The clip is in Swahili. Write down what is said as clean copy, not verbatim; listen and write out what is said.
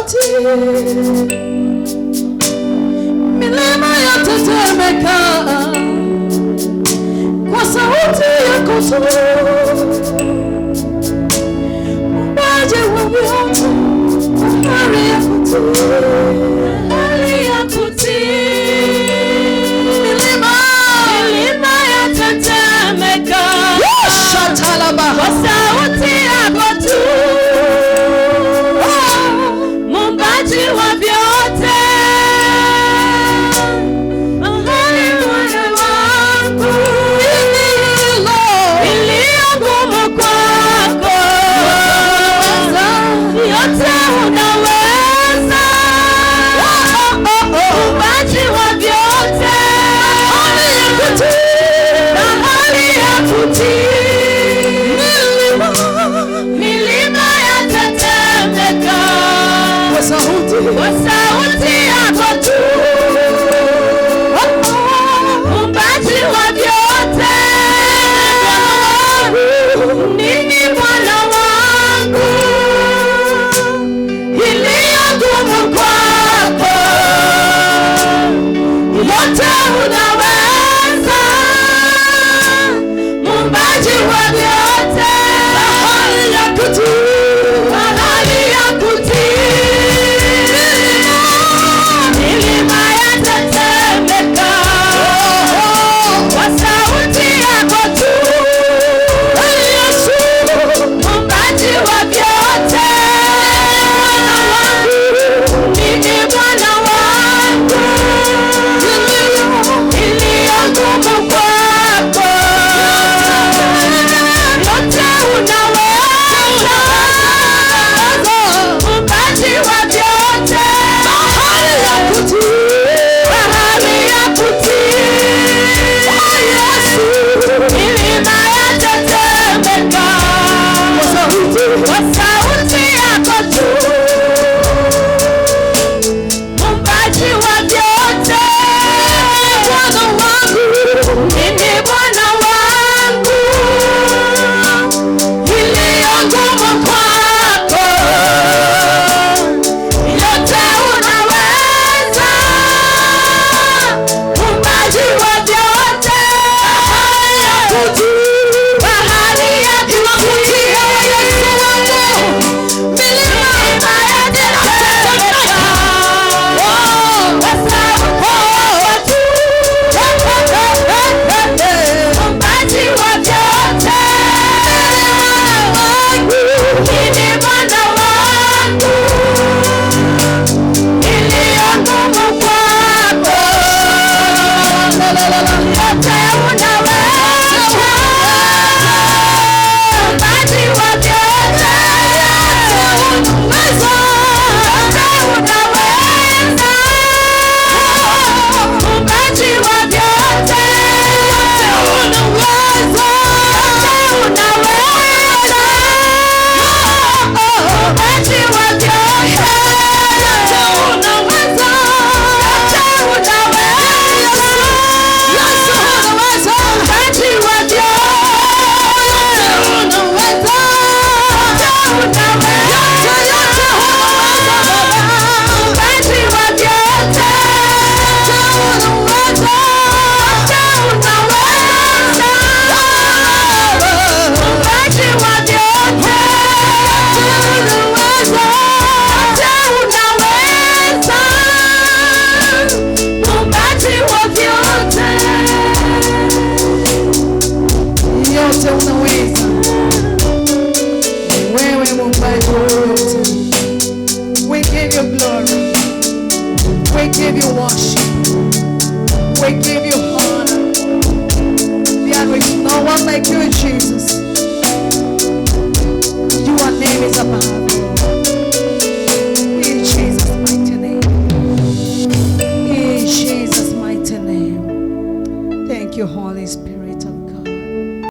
sauti, milima yatetemeka kwa sauti yako tu. Muumbaji wa vyote, bahari ya kutii, bahari ya kutii, milima yatetemeka kwa sauti yako tu. Muumbaji wa vyote, bahari moyo wangu, iliyo ngumu kwako, yote unaweza. Muumbaji wa vyote, bahari ya kutii, milima yatetemeka kwa sauti yako tu. Muumbaji wa vyote, nini Bwana wangu, iliyo ngumu kwako, yote unaweza. Muumbaji wa vyote, bahari ya kutii, bahari ya kutii, milima yatetemeka kwa sauti yako tu. Muumbaji wa vyote, nini Bwana wangu, iliyo ngumu kwako, yote unaweza. Muumbaji wa vyote, bahari ya kutii, bahari ya kutii, milima yatetemeka kwa sauti yako tu. Muumbaji wa vyote, Bwana wangu, mimi Bwana wangu, iliyo ngumu kwako, yote unaweza. Muumbaji wa vyote, bahari ya kutii, bahari ya kutii, Yesu wangu, milima yatetemeka kwa sauti yako tu. Muumbaji wa vyote, nini Bwana wangu, iliyo ngumu kwako, yote unaweza. Muumbaji wa vyote, yote unaweza. Muumbaji wa vyote, yote unaweza. Muumbaji wa vyote, yote unaweza. Muumbaji wa like you, Jesus. Your name is above.